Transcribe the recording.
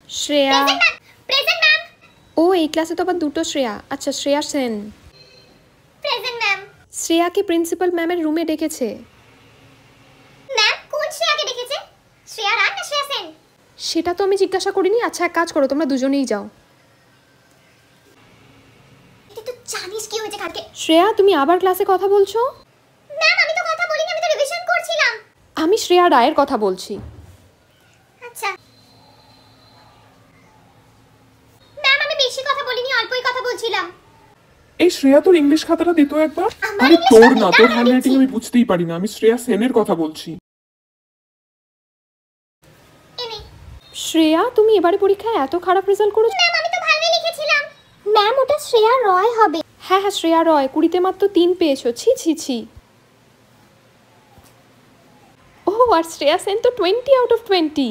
Shreya. Present ma'am. ও এই ক্লাসে তো আবার দুটো শ্রেয়া। আচ্ছা শ্রেয়া সেন। Present ma'am. শ্রেয়াকে প্রিন্সিপাল ম্যামের রুমে ডেকেছে। ম্যাম কোন শ্রেয়াকে ডেকেছে? শ্রেয়া রায় না শ্রেয়া সেন? সেটা তো আমি জিজ্ঞাসা করিনি। আচ্ছা এক কাজ করো, তোমরা দুজনেই যাও। তুই তো জানিস কি হয়েছে কালকে। শ্রেয়া তুমি আবার ক্লাসে কথা বলছো? ম্যাম আমি তো কথা বলিনি, আমি তো রিভিশন করছিলাম। আমি শ্রেয়া রায়ের কথা বলছি। আচ্ছা ম্যাম আমি বেশি কথা বলিনি, অল্পই কথা বলছিলাম। এই শ্রেয়া তোর ইংলিশ খাতাটা দে তো একবার। আমার আরে ইংলিশ তোর খাতা না, আমি তোর হ্যান্ডরাইটিং দিচ্ছি। আমি বুঝতেই পারি না। আমি শ্রেয়া সেনের কথা বলছি। এনে শ্রেয়া তুমি এবারে পরীক্ষায় এত খারাপ রেজাল্ট করেছো। ম্যাম আমি তো ভালোই লিখেছিলাম। ম্যাম ওটা শ্রেয়া রয় হবে। হ্যাঁ হ্যাঁ শ্রেয়া রয়, 20-তে মাত্র 3 পেয়েছো। ছি ছি ছি। ও আর শ্রেয়া সেন তো 20 আউট অফ 20।